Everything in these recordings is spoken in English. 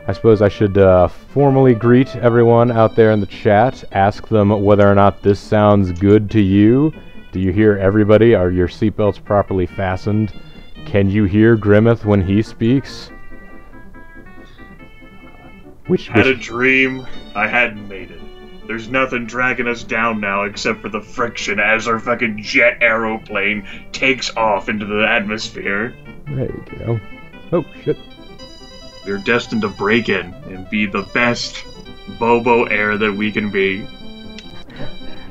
I suppose I should formally greet everyone out there in the chat, ask them whether or not this sounds good to you. Do you hear everybody? Are your seatbelts properly fastened? Can you hear Grimmeth when he speaks? Had a dream. I hadn't made it. There's nothing dragging us down now except for the friction as our fucking jet aeroplane takes off into the atmosphere. There you go. Oh, shit. We're destined to break in and be the best Bobo Air that we can be.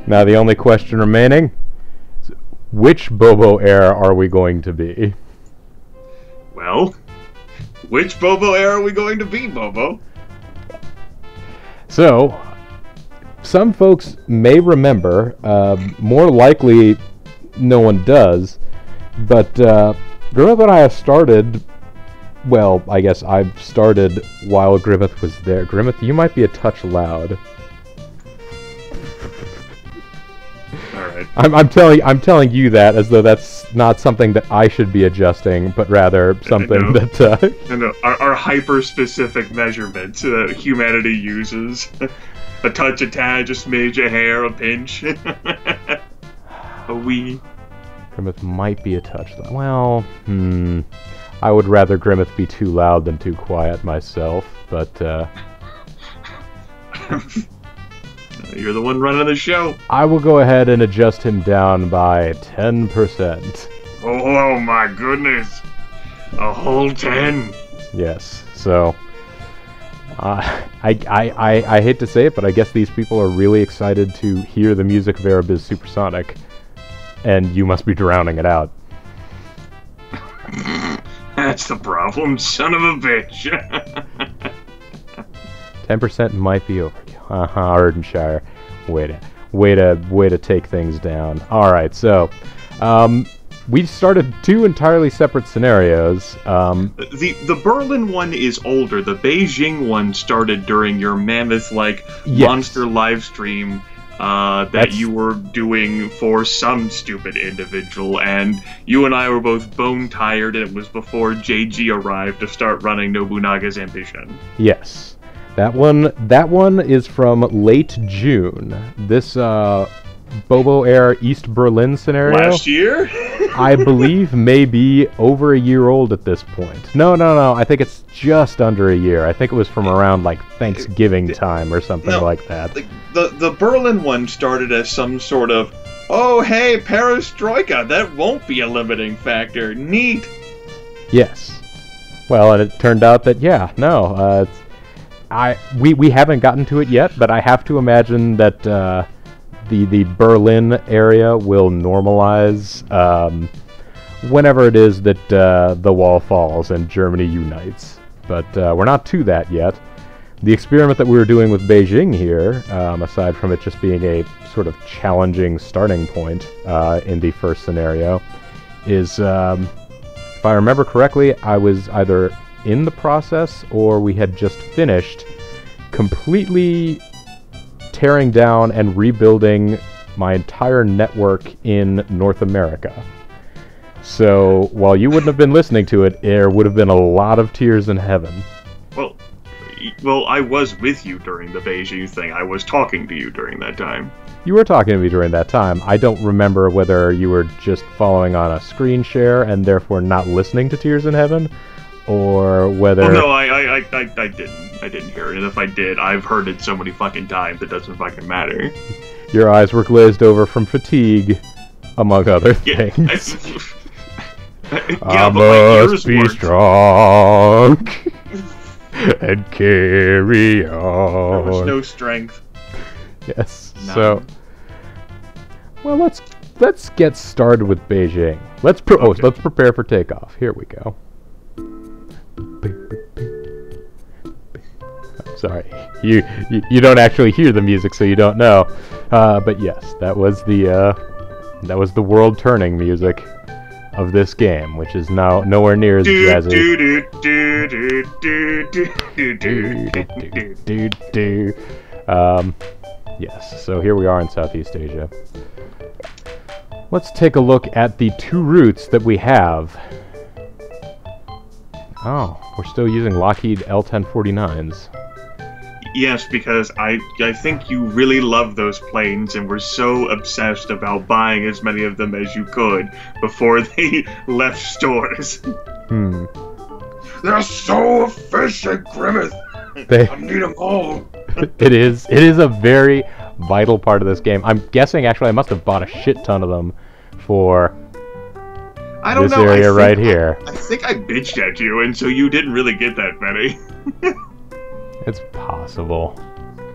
Now the only question remaining is, which Bobo Air are we going to be? Well, which Bobo Air are we going to be, Bobo? So, some folks may remember, more likely no one does, but Grimmeth and I have started, well, I guess I've started while Grimmeth was there. Grimmeth, you might be a touch loud. Alright. I'm telling you that as though that's not something that I should be adjusting, but rather something that I know. Our hyper-specific measurements that humanity uses. A touch, a tad, a smidge, a hair, a pinch. A wee. Grimmeth might be a touch loud. Well, I would rather Grimmeth be too loud than too quiet myself, but you're the one running the show. I will go ahead and adjust him down by 10%. Oh my goodness. A whole 10. Yes, so I hate to say it, but I guess these people are really excited to hear the music of Aerobiz Supersonic, and you must be drowning it out. That's the problem, son of a bitch. 10% might be overkill. Ardenshire. Way to take things down. Alright, so we started two entirely separate scenarios. The Berlin one is older. The Beijing one started during your mammoth-like monster live stream that you were doing for some stupid individual, and you and I were both bone-tired, and it was before JG arrived to start running Nobunaga's Ambition. Yes. That one is from late June. This Bobo Air East Berlin scenario, last year? I believe may be over a year old at this point. No, I think it's just under a year. I think it was from around like Thanksgiving time or something like that. The Berlin one started as some sort of, oh hey, perestroika, that won't be a limiting factor. Neat. Yes. Well, and it turned out that we haven't gotten to it yet, but I have to imagine that the Berlin area will normalize whenever it is that the wall falls and Germany unites. But we're not to that yet. The experiment that we were doing with Beijing here, aside from it just being a sort of challenging starting point in the first scenario, is, if I remember correctly, I was either in the process or we had just finished completely tearing down and rebuilding my entire network in North America. So while you wouldn't have been listening to it, there would have been a lot of tears in heaven. Well, I was with you during the Beijing thing. I was talking to you during that time. You were talking to me during that time. I don't remember whether you were just following on a screen share and therefore not listening to Tears in Heaven, or whether... Oh, no, I didn't. I didn't hear it, and if I did, I've heard it so many fucking times it doesn't fucking matter. Your eyes were glazed over from fatigue, among other things. I must be strong and carry on. There was no strength. Yes, none. So... Well, let's get started with Beijing. Let's prepare for takeoff. Here we go. Sorry, you don't actually hear the music, so you don't know. But yes, that was the world turning music of this game, which is now nowhere near as jazzy. Yes, so here we are in Southeast Asia. Let's take a look at the two routes that we have. Oh, we're still using Lockheed L-1049s. Yes, because I think you really love those planes and were so obsessed about buying as many of them as you could before they left stores. They're so efficient, Grimmeth! I need them all! It is a very vital part of this game. I'm guessing, actually, I must have bought a shit ton of them for this area right here. I think I bitched at you, and so you didn't really get that many. It's possible.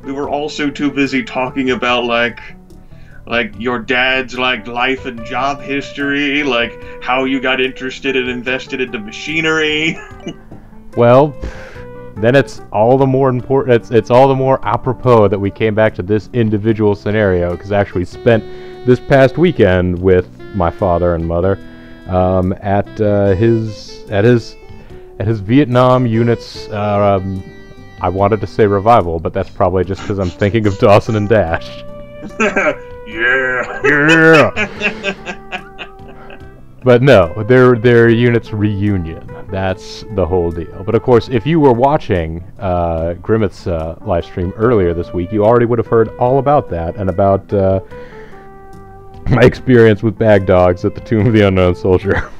We were also too busy talking about, like your dad's, life and job history, how you got interested and invested into machinery. Well, then it's all the more important, it's all the more apropos that we came back to this individual scenario, because I actually spent this past weekend with my father and mother at his Vietnam unit's, I wanted to say revival, but that's probably just because I'm thinking of Dawson and Dash. Yeah! But no, their unit's reunion. That's the whole deal. But of course, if you were watching Grimmeth's live stream earlier this week, you already would have heard all about that, and about my experience with bag dogs at the Tomb of the Unknown Soldier.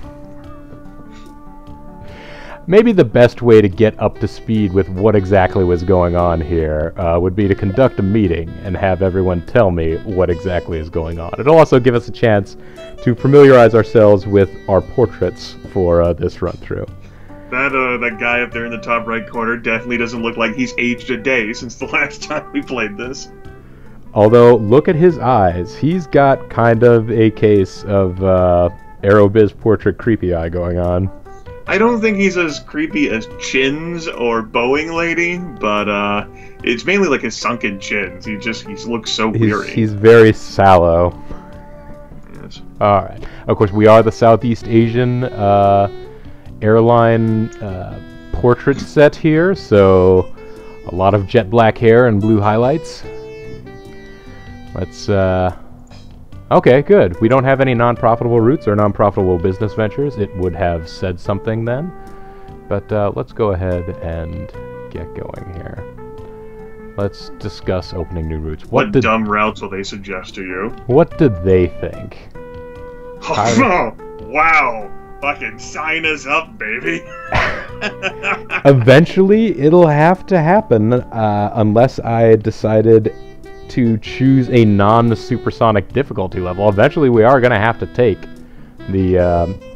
Maybe the best way to get up to speed with what exactly was going on here would be to conduct a meeting and have everyone tell me what exactly is going on. It'll also give us a chance to familiarize ourselves with our portraits for this run-through. That guy up there in the top right corner definitely doesn't look like he's aged a day since the last time we played this. Although, look at his eyes. He's got kind of a case of Aerobiz portrait creepy eye going on. I don't think he's as creepy as Chins or Boeing Lady, but it's mainly like his sunken chins. He looks so weary. He's very sallow. Yes. Alright. Of course, we are the Southeast Asian airline portrait set here, so a lot of jet black hair and blue highlights. Let's, okay, good. We don't have any non-profitable routes or non-profitable business ventures. It would have said something then. But let's go ahead and get going here. Let's discuss opening new routes. What dumb routes will they suggest to you? What did they think? Wow! Fucking sign us up, baby! Eventually, it'll have to happen unless I decided to choose a non-supersonic difficulty level. Eventually, we are going to have to take the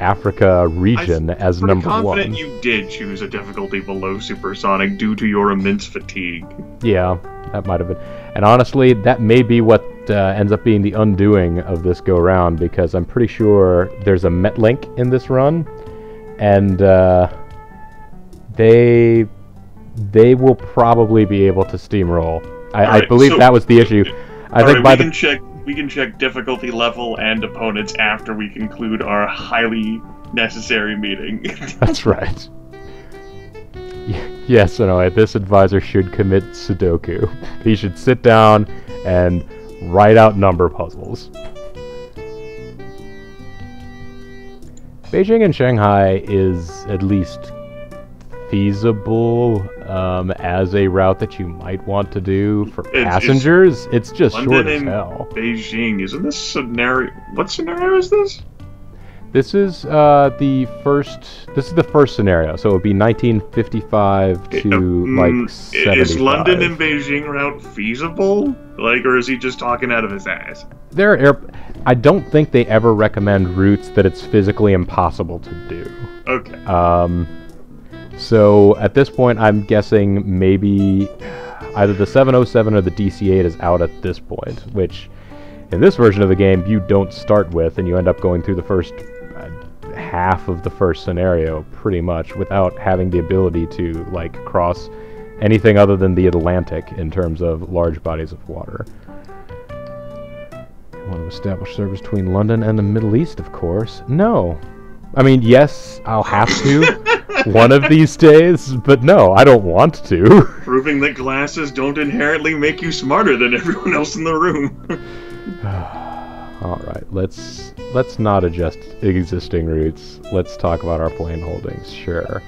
Africa region as number one. I'm confident you did choose a difficulty below supersonic due to your immense fatigue. Yeah, that might have been. And honestly, that may be what ends up being the undoing of this go-round, because I'm pretty sure there's a Metlink in this run, and they will probably be able to steamroll. I believe that was the issue. I think we can check difficulty level and opponents after we conclude our highly necessary meeting. That's right. Yes, anyway, this advisor should commit Sudoku. He should sit down and write out number puzzles. Beijing and Shanghai is at least feasible as a route that you might want to do for passengers. It's just short as hell. Beijing, isn't this scenario? What scenario is this? This is the first scenario, so it would be 1955 to like 75. Is London and Beijing route feasible? Or is he just talking out of his ass? I don't think they ever recommend routes that it's physically impossible to do. Okay. So at this point, I'm guessing maybe either the 707 or the DC-8 is out at this point, which in this version of the game you don't start with, and you end up going through the first half of the first scenario pretty much without having the ability to like cross anything other than the Atlantic in terms of large bodies of water. I want to establish service between London and the Middle East, of course. No. I mean, yes, I'll have to one of these days, but no, I don't want to. Proving that glasses don't inherently make you smarter than everyone else in the room. Alright, let's not adjust existing routes. Let's talk about our plane holdings, sure.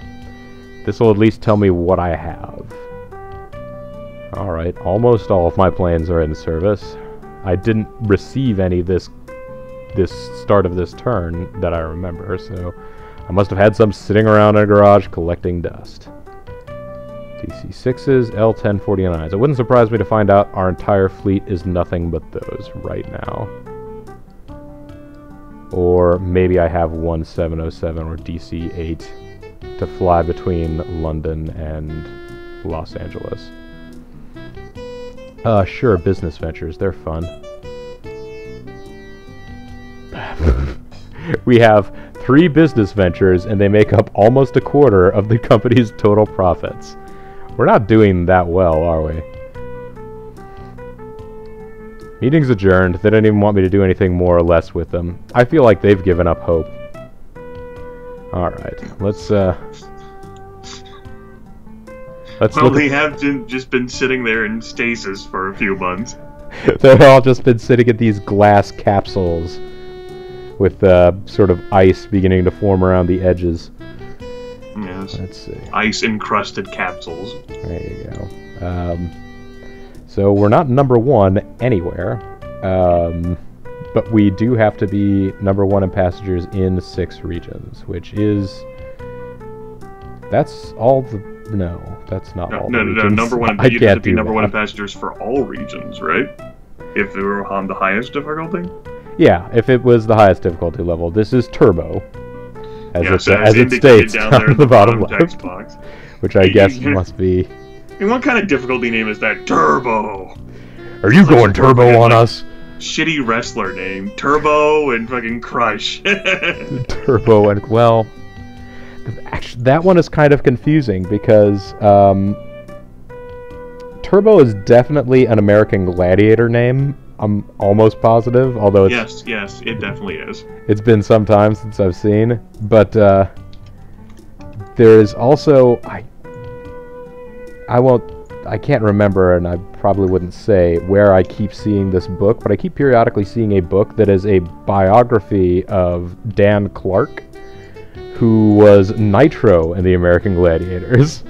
This will at least tell me what I have. Alright, almost all of my planes are in service. I didn't receive any this start of this turn that I remember, so I must have had some sitting around in a garage collecting dust. DC-6s, L-1049s. It wouldn't surprise me to find out our entire fleet is nothing but those right now. Or maybe I have one 707 or DC-8 to fly between London and Los Angeles. Sure, business ventures, they're fun. We have 3 business ventures, and they make up almost a quarter of the company's total profits. We're not doing that well, are we? Meeting's adjourned. They don't even want me to do anything more or less with them. I feel like they've given up hope. Alright, let's Well, look. they have just been sitting there in stasis for a few months. They've all just been sitting at these glass capsules with sort of ice beginning to form around the edges. Yes. Let's see. Ice-encrusted capsules. There you go. So we're not number 1 anywhere, but we do have to be number 1 in passengers in 6 regions, which is... That's all the... No, that's not all the regions. No, number 1 I you'd have can't to be do number 1 in that. passengers for all regions, right? If they were on the highest difficulty? Yeah, if it was the highest difficulty level. This is turbo, as as it indicated states down down there in in the bottom text left, box. which I guess must be... And what kind of difficulty name is that? Turbo! Are you going turbo on us? Shitty wrestler name. Turbo and fucking Crush. Turbo and... Well... Actually, that one is kind of confusing because Turbo is definitely an American Gladiator name. I'm almost positive, although it's... Yes, it definitely is. It's been some time since I've seen, but there is also... I can't remember, and I probably wouldn't say where I keep seeing this book, but I keep periodically seeing a book that is a biography of Dan Clark, who was Nitro in the American Gladiators.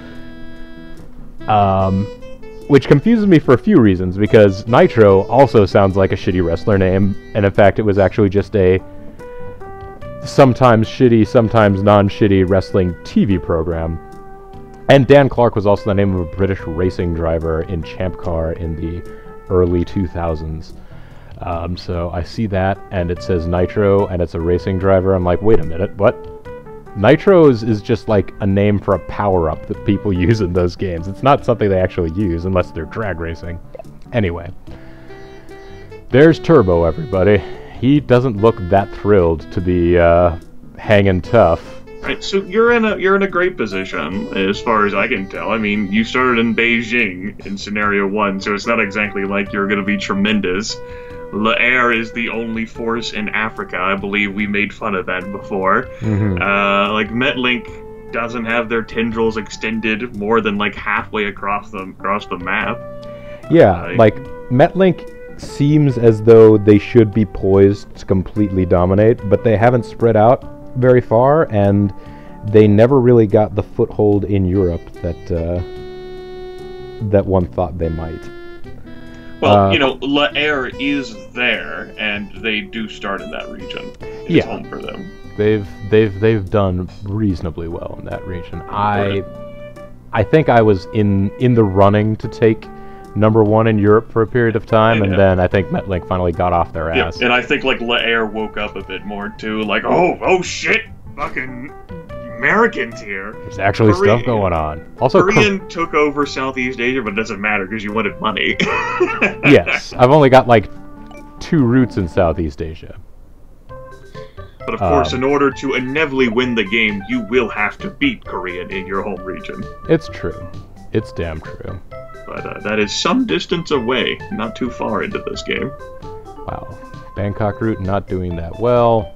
Which confuses me for a few reasons, because Nitro also sounds like a shitty wrestler name, and in fact it was actually just a sometimes shitty, sometimes non-shitty wrestling TV program. And Dan Clark was also the name of a British racing driver in Champ Car in the early 2000s. So I see that, and it says Nitro, and it's a racing driver. I'm like, wait a minute, what? Nitro is just like a name for a power-up that people use in those games. It's not something they actually use unless they're drag racing. Anyway. There's Turbo, everybody. He doesn't look that thrilled to be hanging tough. Right, so you're in a great position, as far as I can tell. I mean, you started in Beijing in Scenario 1, so it's not exactly like you're going to be tremendous. L'Air is the only force in Africa. I believe we made fun of that before. Mm-hmm. Like, Metlink doesn't have their tendrils extended more than, like, halfway across the map. Yeah, like, Metlink seems as though they should be poised to completely dominate, but they haven't spread out very far, and they never really got the foothold in Europe that one thought they might. Well, you know, L'Air is there, and they do start in that region. It's home for them. They've done reasonably well in that region. I think I was in the running to take number 1 in Europe for a period of time, and then I think Metlink finally got off their ass. And I think like L'Air woke up a bit more too, like, oh shit, fucking Americans here. There's actually stuff going on. Also, Korean took over Southeast Asia, but it doesn't matter because you wanted money. Yes, I've only got like 2 routes in Southeast Asia. But of course, in order to inevitably win the game, you will have to beat Korean in your home region. It's true. It's damn true. But that is some distance away, not too far into this game. Wow. Bangkok route not doing that well.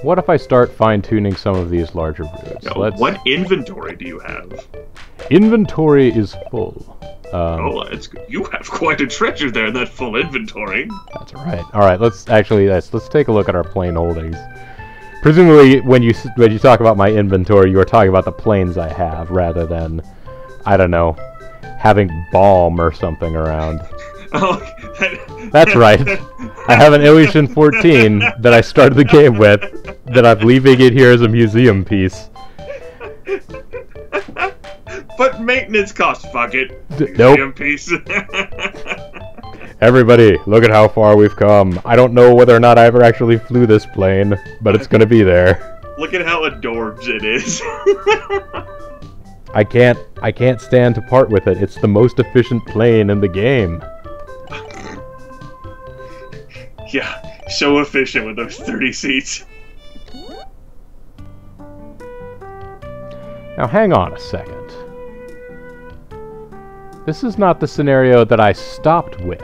What if I start fine-tuning some of these larger routes? Now, what inventory do you have? Inventory is full. You have quite a treasure there in that full inventory. That's right. Alright, let's take a look at our plane holdings. Presumably, when you talk about my inventory, you are talking about the planes I have, rather than, I don't know, having balm or something around. Oh, that's right. I have an Illusion 14 that I started the game with, that I'm leaving it here as a museum piece. But maintenance costs, fuck it. Nope. Museum piece. Everybody, look at how far we've come. I don't know whether or not I ever actually flew this plane, but it's gonna be there. Look at how adorbs it is. I can't stand to part with it. It's the most efficient plane in the game. Yeah, so efficient with those 30 seats. Now hang on a second. This is not the scenario that I stopped with.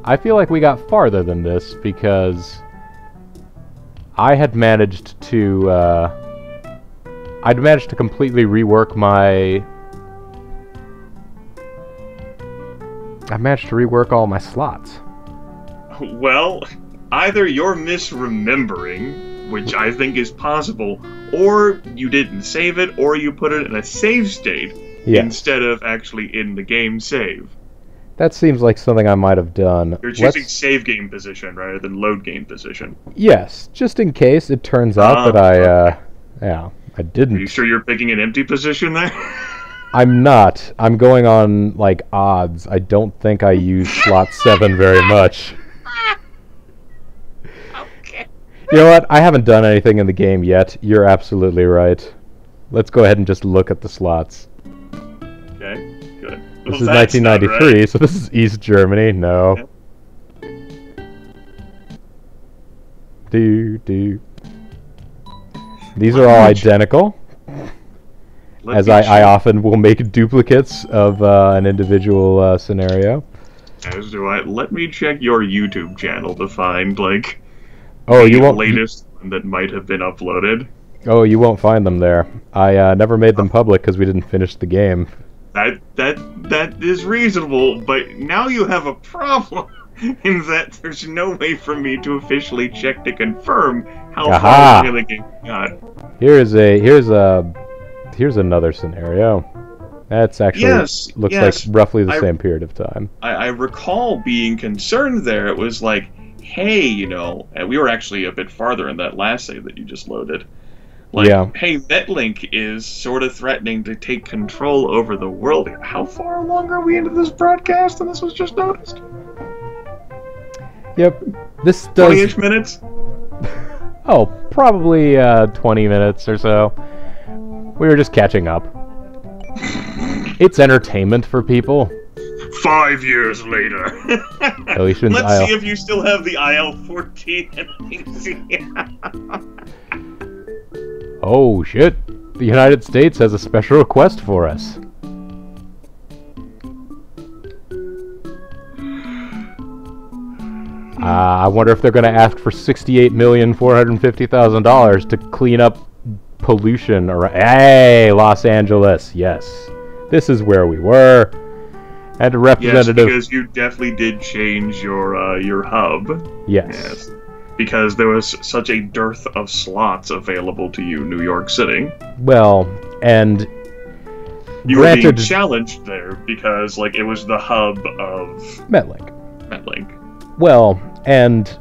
I feel like we got farther than this because I had managed to I'd managed to completely rework my I managed to rework all my slots. Well, either you're misremembering, which I think is possible, or you didn't save it, or you put it in a save state instead of actually in the game save. That seems like something I might have done. You're choosing save game position rather than load game position. Yes, just in case it turns out that I didn't. Are you sure you're picking an empty position there? I'm not. I'm going on, like, odds. I don't think I use slot 7 very much. Okay. You know what? I haven't done anything in the game yet. You're absolutely right. Let's go ahead and just look at the slots. Okay. This is 1993, right. So this is East Germany. No. Yeah. These are all identical. As I often will make duplicates of an individual scenario. As do I. Let me check your YouTube channel to find, like, the latest one that might have been uploaded. Oh, you won't find them there. I never made them public because we didn't finish the game. That is reasonable, but now you have a problem in that there's no way for me to officially check to confirm how far the game got. Here's another scenario. That's actually looks like roughly the same period of time. I recall being concerned there. It was like, hey, you know, and we were actually a bit farther in that last save that you just loaded. Like, hey, Netlink is sort of threatening to take control over the world. How far along are we into this broadcast and this was just noticed? Yep. This does... 20-ish minutes? Oh, probably 20 minutes or so. We were just catching up. It's entertainment for people. 5 years later. Let's see if you still have the IL-14 and PC. Oh, shit. The United States has a special request for us. I wonder if they're going to ask for $68,450,000 to clean up pollution around... Hey, Los Angeles, yes. This is where we were. And a representative... Yes, because you definitely did change your hub. Yes. Because there was such a dearth of slots available to you, New York City. Well, and... You were being challenged there because, like, it was the hub of... Metlink. Well, and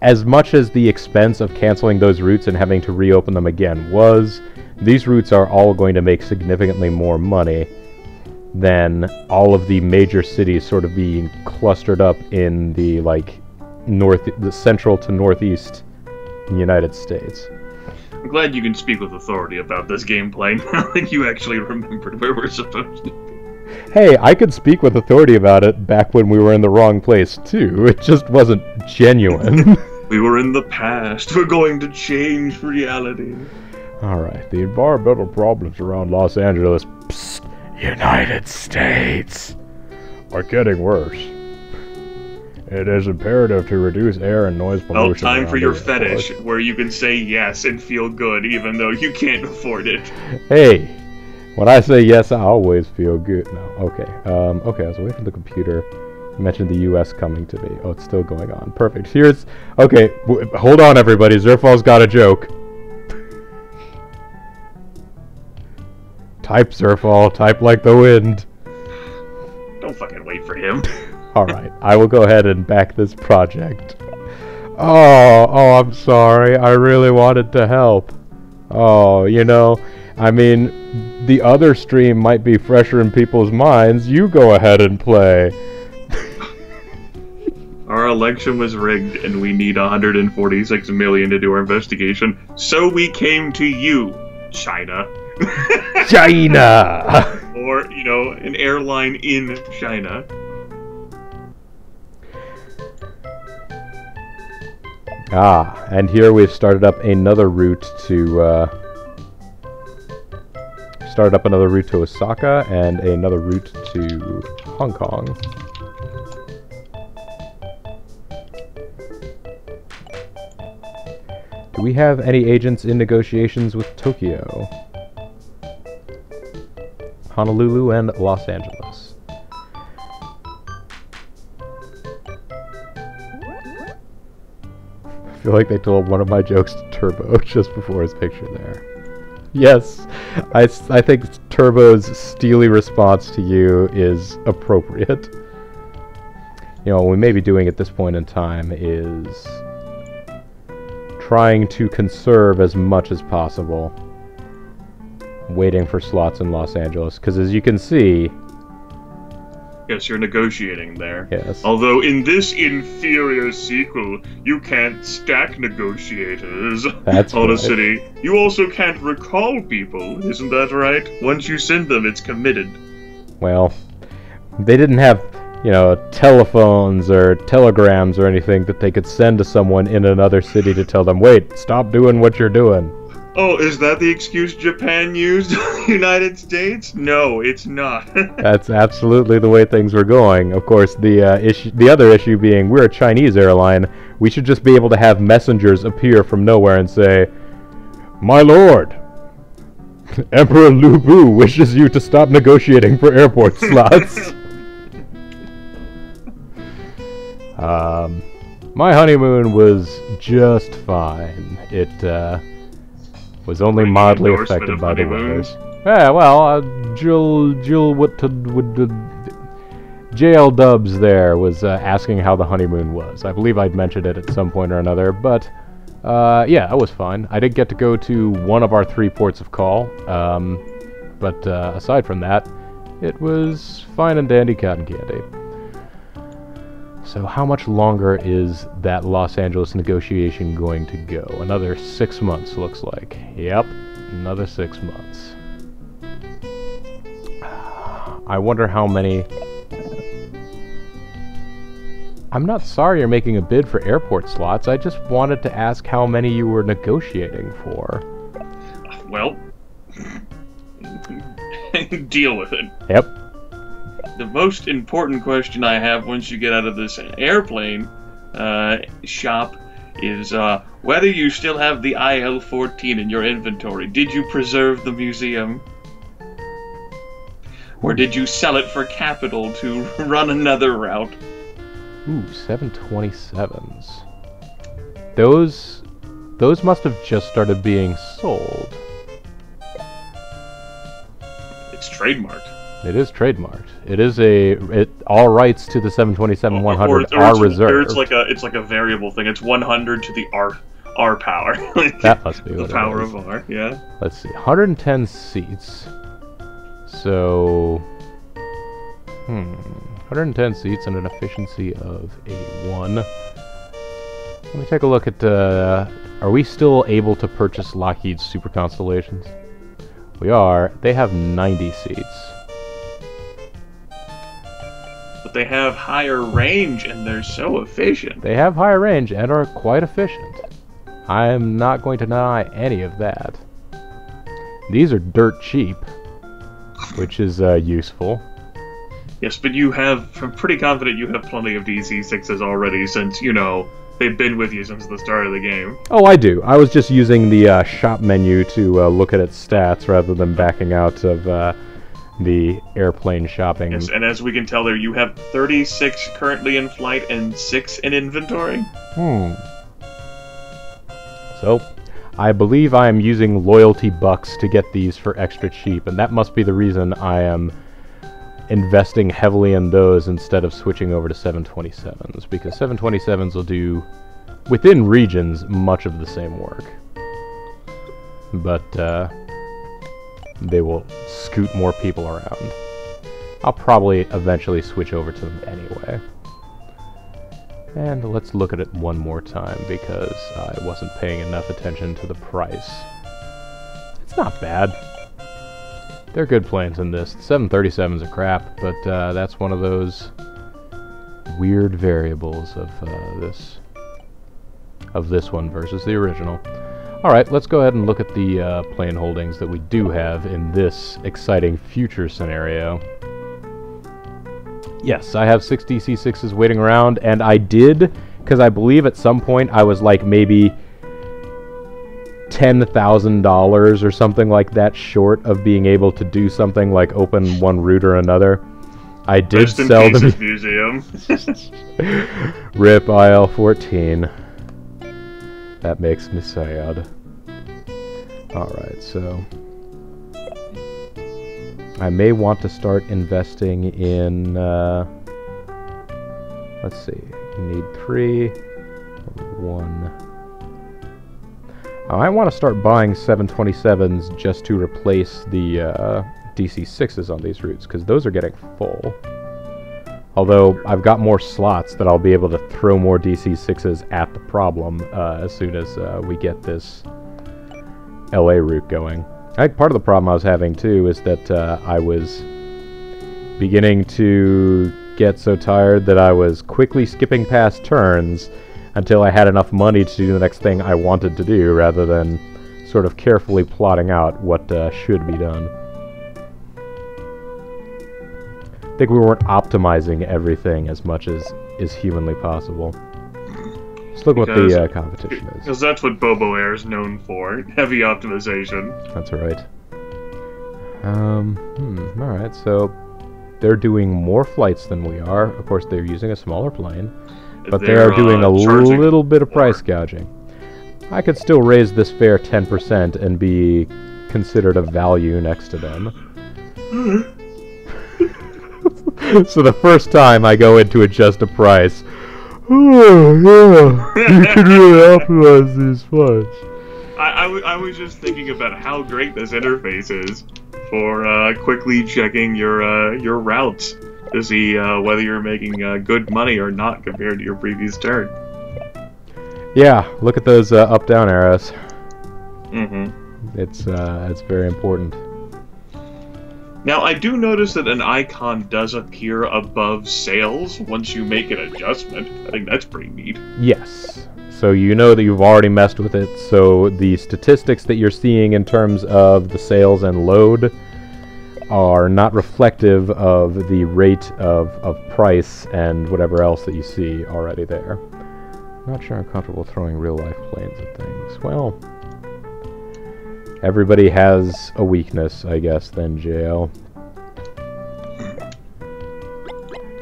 as much as the expense of canceling those routes and having to reopen them again was, these routes are all going to make significantly more money than all of the major cities sort of being clustered up in the, like, the central to northeast United States. I'm glad you can speak with authority about this gameplay now that you actually remembered where we're supposed to be. Hey, I could speak with authority about it back when we were in the wrong place, too. It just wasn't genuine. We were in the past. We're going to change reality. Alright, the environmental problems around Los Angeles, United States, are getting worse. It is imperative to reduce air and noise pollution. Well, time for your fetish, where you can say yes and feel good, even though you can't afford it. Hey, when I say yes, I always feel good. No, okay. Okay, I was away from the computer. Mentioned the U.S. coming to me. Oh, it's still going on. Perfect. Here's... Okay, hold on, everybody. Zerfall's got a joke. Type, Zerfall. Type like the wind. Don't fucking wait for him. Alright, I will go ahead and back this project. Oh, I'm sorry. I really wanted to help. Oh, you know, I mean, the other stream might be fresher in people's minds. You go ahead and play. Our election was rigged, and we need 146 million to do our investigation. So we came to you, China. China! Or, you know, an airline in China. Ah, and here we've started up another route to, Osaka, and another route to Hong Kong. Do we have any agents in negotiations with Tokyo, Honolulu, and Los Angeles? I feel like they told one of my jokes to Turbo just before his picture there. Yes, I think Turbo's steely response to you is appropriate. You know, what we may be doing at this point in time is trying to conserve as much as possible, waiting for slots in Los Angeles, because as you can see... Yes, you're negotiating there. Yes. Although in this inferior sequel, you can't stack negotiators That's on right. a city. You also can't recall people, isn't that right? Once you send them, it's committed. Well, they didn't have, you know, telephones or telegrams or anything that they could send to someone in another city to tell them, wait, stop doing what you're doing. Oh, is that the excuse Japan used? United States? No, it's not. That's absolutely the way things were going. Of course, the other issue being we're a Chinese airline. We should just be able to have messengers appear from nowhere and say, "My lord, Emperor Lu Bu wishes you to stop negotiating for airport slots." My honeymoon was just fine. It was only mildly affected by the weather. Yeah, well, JL Dubs there was asking how the honeymoon was. I believe I'd mentioned it at some point or another, but yeah, it was fine. I did get to go to one of our 3 ports of call, but aside from that, it was fine and dandy cotton candy. So how much longer is that Los Angeles negotiation going to go? Another 6 months, looks like. Yep, another 6 months. I wonder how many... I'm not sorry you're making a bid for airport slots. I just wanted to ask how many you were negotiating for. Well, deal with it. Yep. The most important question I have once you get out of this airplane shop is whether you still have the IL-14 in your inventory. Did you preserve the museum? Or did you sell it for capital to run another route? Ooh, 727s. Those must have just started being sold. It's trademarked. It is trademarked. It is all rights to the 727-100 are reserved. Or it's like a variable thing. It's 100 to the R power. That must be what the power it is. of R. Yeah. Let's see, 110 seats. So, 110 seats and an efficiency of 81. Let me take a look at. Are we still able to purchase Lockheed's Super Constellations? We are. They have 90 seats. But they have higher range and they're so efficient. They have higher range and are quite efficient. I'm not going to deny any of that. These are dirt cheap, which is useful. Yes, but I'm pretty confident you have plenty of DC-6s already since, you know, they've been with you since the start of the game. Oh, I do. I was just using the shop menu to look at its stats rather than backing out of the airplane shopping. Yes, and as we can tell there, you have 36 currently in flight and 6 in inventory. So, I believe I am using loyalty bucks to get these for extra cheap, and that must be the reason I am investing heavily in those instead of switching over to 727s, because 727s will do, within regions, much of the same work. But, they will scoot more people around. I'll probably eventually switch over to them anyway. And let's look at it one more time, because I wasn't paying enough attention to the price. It's not bad. They're good planes in this. The 737s are crap, but that's one of those weird variables of this one versus the original. Alright, let's go ahead and look at the plane holdings that we do have in this exciting future scenario. Yes, I have 6 DC-6s waiting around, and I did, because I believe at some point I was like maybe $10,000 or something like that short of being able to do something like open one route or another. I did sell them. Museum. Rip IL-14. That makes me sad. Alright, so I may want to start investing in, let's see, you need 3, 1. I want to start buying 727s just to replace the DC-6s on these routes, because those are getting full. Although, I've got more slots that I'll be able to throw more DC-6s at the problem as soon as we get this LA route going. I think part of the problem I was having, too, is that I was beginning to get so tired that I was quickly skipping past turns until I had enough money to do the next thing I wanted to do, rather than sort of carefully plotting out what should be done. I think we weren't optimizing everything as much as is humanly possible. Let's look what the competition is. Because that's what Bobo Air is known for, heavy optimization. That's right. Alright, so they're doing more flights than we are. Of course, they're using a smaller plane. But they are doing a little bit of price gouging. I could still raise this fare 10% and be considered a value next to them. So the first time I go in to adjust a price, oh yeah, you can really optimize these flights. I was just thinking about how great this interface is for quickly checking your routes to see whether you're making good money or not compared to your previous turn. Yeah, look at those up-down arrows. Mm-hmm. It's very important. Now, I do notice that an icon does appear above sales once you make an adjustment. I think that's pretty neat. Yes. So you know that you've already messed with it, so the statistics that you're seeing in terms of the sales and load are not reflective of the rate of price and whatever else that you see already there. Not sure I'm comfortable throwing real-life planes at things. Well, everybody has a weakness, I guess, then, JL.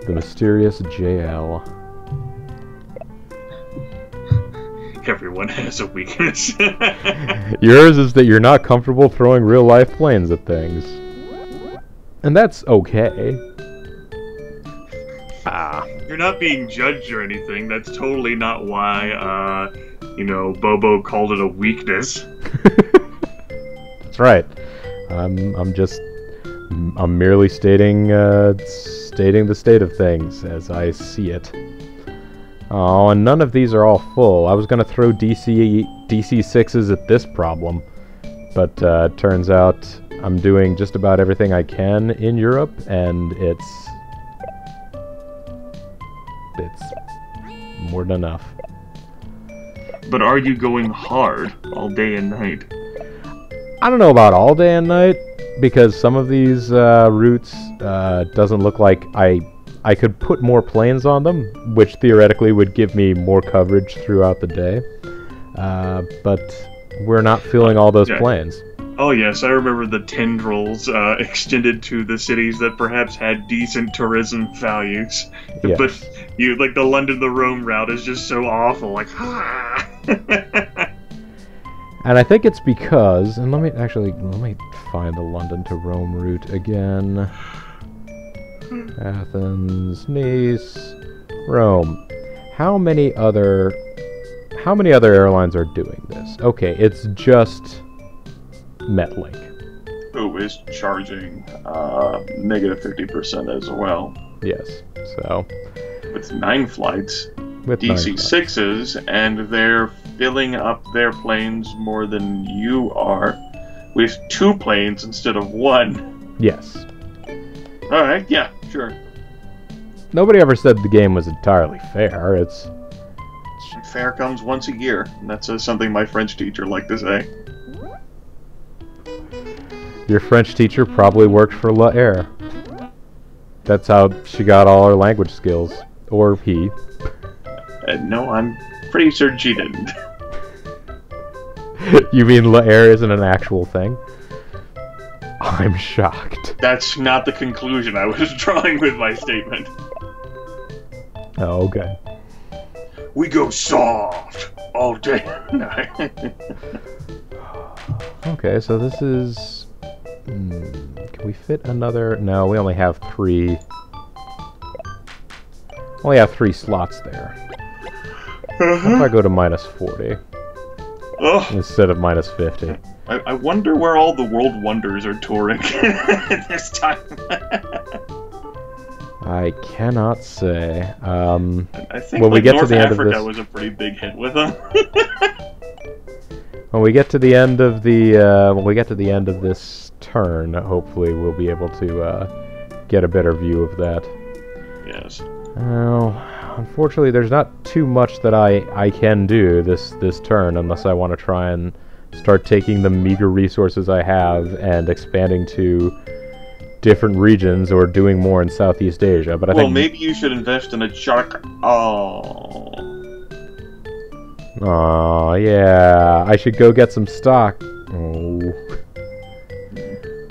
The mysterious JL. Everyone has a weakness. Yours is that you're not comfortable throwing real-life planes at things. And that's okay. You're not being judged or anything. That's totally not why, Bobo called it a weakness. That's right. I'm merely stating the state of things as I see it. Oh, and none of these are all full. I was gonna throw DC-6s at this problem, but turns out I'm doing just about everything I can in Europe, and it's more than enough. But are you going hard all day and night? I don't know about all day and night, because some of these routes doesn't look like I could put more planes on them, which theoretically would give me more coverage throughout the day. But we're not filling all those planes. Oh yes, I remember the tendrils extended to the cities that perhaps had decent tourism values. Yes. But like the London to Rome route is just so awful. Like, And I think it's because, and let me find the London to Rome route again. Athens, Nice, Rome. How many other airlines are doing this? Okay, it's just Metlink. who is charging negative 50% as well. Yes, so With 9 flights, with 9 flights. DC-6s, and they're filling up their planes more than you are, with 2 planes instead of 1. Yes. Alright, yeah, sure. Nobody ever said the game was entirely fair. It's Fair comes once a year, and that's something my French teacher liked to say. Your French teacher probably worked for La Air. That's how she got all her language skills. Or he. No, I'm pretty certain she didn't. You mean La Air isn't an actual thing? I'm shocked. That's not the conclusion I was drawing with my statement. Oh, okay. We go soft all day. Okay, so this is... can we fit another... No, we only have 3... Only have 3 slots there. What if I go to -40 instead of -50? I wonder where all the world wonders are touring this time. I cannot say. I think when we get North to the end Africa of this, was a pretty big hit with them. when we get to the end of this turn, hopefully we'll be able to get a better view of that. Yes. Well, unfortunately, there's not too much that I can do this turn unless I want to try and start taking the meager resources I have and expanding to different regions or doing more in Southeast Asia. But I think maybe you should invest in a shark. Oh. Aw, yeah. I should go get some stock. Oh.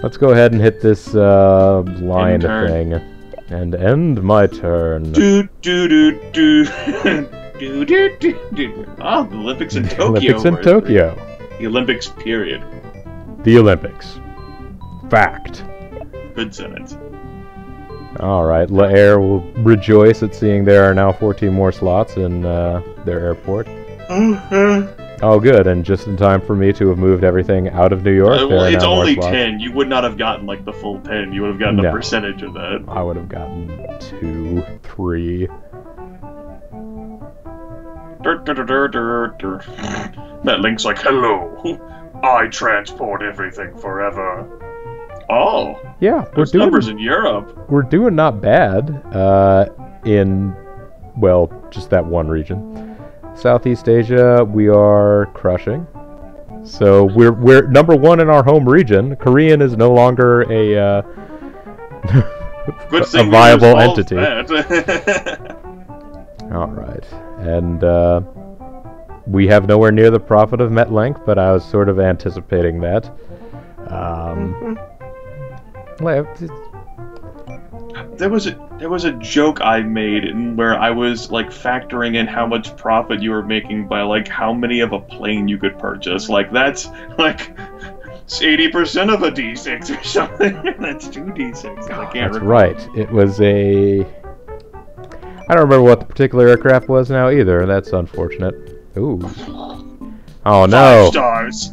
Let's go ahead and hit this line thing. And end my turn. Do do do do. Do do do do. Oh, the Olympics in Tokyo. Olympics in Tokyo. The Olympics, period. The Olympics. Fact. Good sentence. Alright, La Air will rejoice at seeing there are now 14 more slots in their airport. Oh, good, and just in time for me to have moved everything out of New York. Well, it's now only more slots. 10. You would not have gotten, like, the full 10. You would have gotten a percentage of that. I would have gotten 2, 3. That link's like, hello, I transport everything forever. Oh, yeah, there's numbers in Europe. We're doing not bad in, well, just that one region. Southeast Asia, we are crushing. So we're number 1 in our home region. Korean is no longer a Good a thing viable entity. All right, and we have nowhere near the profit of Metlink, but I was sort of anticipating that. There was a joke I made where I was like factoring in how much profit you were making by like how many of a plane you could purchase. Like that's like 80% of a D6 or something. That's 2 D6s. I can't That's recall. right. It was a... I don't remember what the particular aircraft was now either. That's unfortunate. Ooh. Oh no. 5 stars.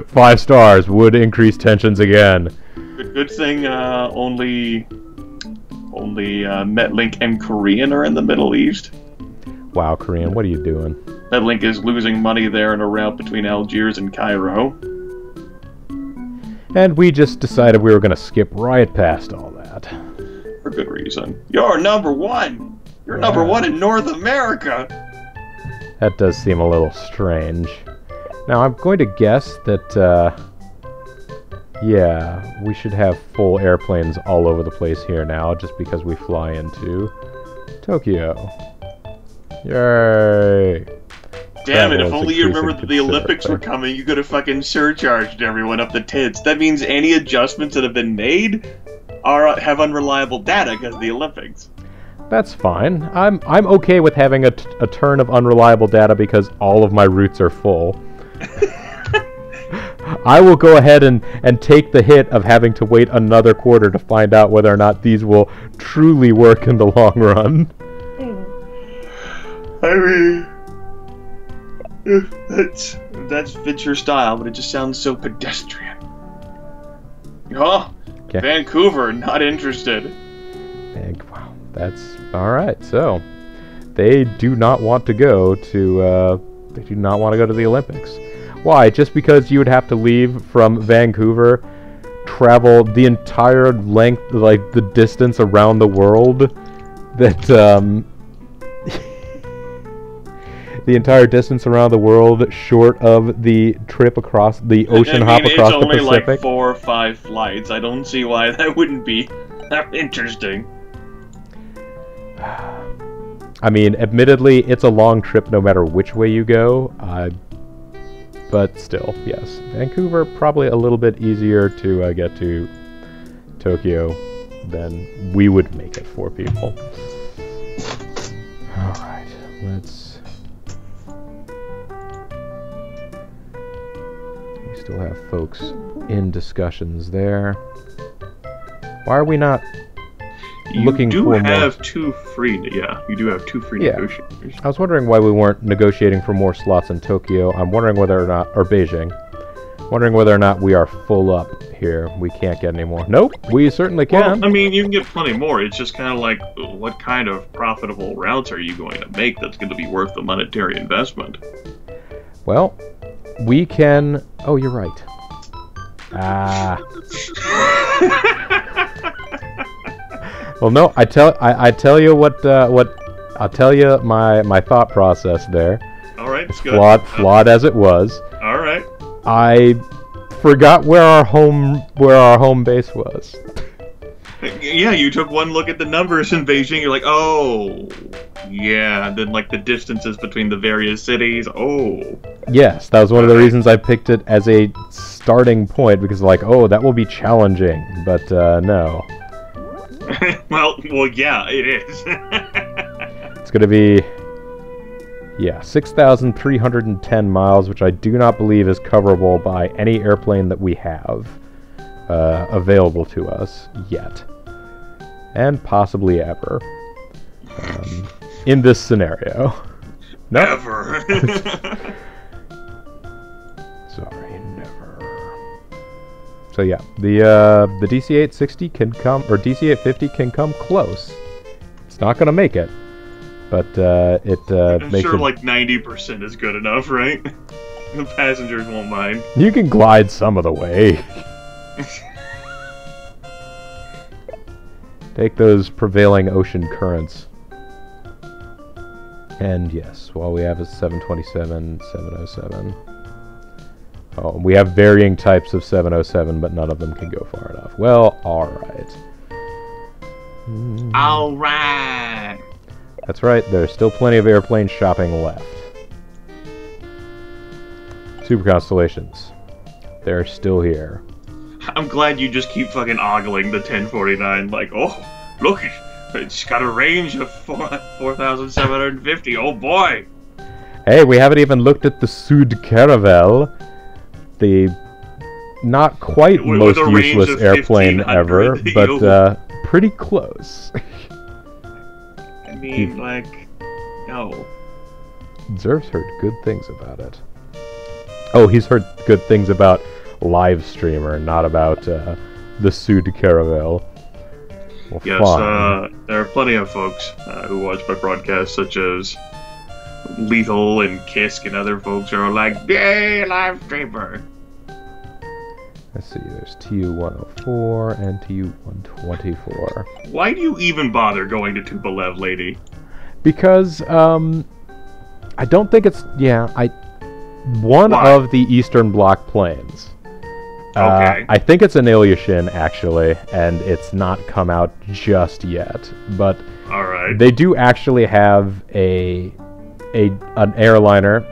5 stars would increase tensions again. Good thing only Metlink and Korean are in the Middle East. Wow, Korean, what are you doing? Metlink is losing money there in a route between Algiers and Cairo. And we just decided we were going to skip right past all that. For good reason. You're number 1! You're number 1 in North America! That does seem a little strange. Now, I'm going to guess that, yeah, we should have full airplanes all over the place here now, just because we fly into Tokyo. Yay! Damn it, if only you remembered that the Olympics were coming, you could have fucking surcharged everyone up the tits. That means any adjustments that have been made have unreliable data because of the Olympics. That's fine. I'm okay with having a turn of unreliable data because all of my routes are full. I will go ahead and take the hit of having to wait another quarter to find out whether or not these will truly work in the long run. I mean, that's fits your style, but it just sounds so pedestrian. Oh, okay. Vancouver, not interested. Wow, that's all right. So, they do not want to go to. They do not want to go to the Olympics. Why? Just because you would have to leave from Vancouver, travel the entire length, like the distance around the world, that the entire distance around the world, short of the trip across the ocean hop across the Pacific. It's only like 4 or 5 flights. I don't see why that wouldn't be that interesting. I mean, admittedly, it's a long trip no matter which way you go. But still, yes. Vancouver, probably a little bit easier to get to Tokyo than we would make it for people. Alright, let's... We still have folks in discussions there. Why are we not looking for more? You do have 2 free negotiators. I was wondering why we weren't negotiating for more slots in Tokyo. I'm wondering whether or not, or Beijing, wondering whether or not we are full up here. We can't get any more. Nope, we certainly can. Well, I mean, you can get plenty more. It's just kind of like, what kind of profitable routes are you going to make that's going to be worth the monetary investment? Well, we can... Oh, you're right. Well, no, I tell you what I'll tell you my thought process there. All right, it's good. Flawed as it was. All right. I forgot where our home base was. Yeah, you took one look at the numbers in Beijing. You're like, oh, yeah. And then like the distances between the various cities. Oh. Yes, that was one of the reasons I picked it as a starting point because like, oh, that will be challenging, but no. well, yeah, it is. It's going to be, 6,310 miles, which I do not believe is coverable by any airplane that we have available to us yet. And possibly ever. In this scenario. Nope. Never. Sorry, never. So yeah, the DC-860 can come, or DC-850 can come close. It's not going to make it, but I'm makes sure it, like 90% is good enough, right? The passengers won't mind. You can glide some of the way. Take those prevailing ocean currents. And yes, all we have is 727, 707. Oh, we have varying types of 707, but none of them can go far enough. Well, alright. Alright! That's right, there's still plenty of airplane shopping left. Super Constellations. They're still here. I'm glad you just keep fucking ogling the 1049, like, oh, look, it's got a range of 4,750, oh boy! Hey, we haven't even looked at the Sud Caravel, the not quite most useless airplane ever, but pretty close. I mean, like, no. Zerf's heard good things about it. Oh, he's heard good things about Livestreamer, not about the Sud Caravel. Well, yes, there are plenty of folks who watch my broadcast, such as Lethal and Kisk and other folks who are like, yay, Livestreamer! Let's see, there's TU-104 and TU-124. Why do you even bother going to Tupolev, lady? Because, I don't think it's... One of the Eastern Bloc planes. Okay. I think it's an Ilyushin, actually, and it's not come out just yet. But all right. They do actually have an airliner.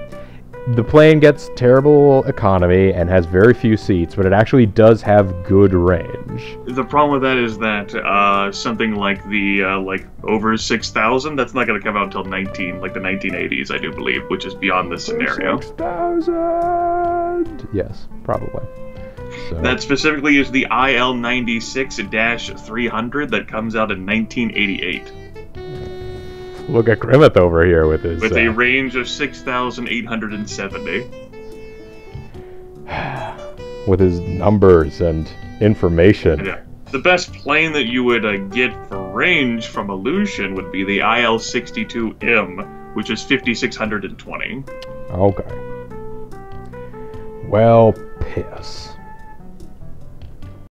the plane gets terrible economy and has very few seats, but it actually does have good range. The problem with that is that something like the over 6,000, that's not going to come out until the 1980s, I do believe, which is beyond this scenario. 6,000. Yes, probably. So. That specifically is the IL-96-300 that comes out in 1988. Look at Grimmeth over here with his... With a range of 6,870. With his numbers and information. Yeah. The best plane that you would get for range from Illusion would be the IL-62M, which is 5,620. Okay. Well, piss.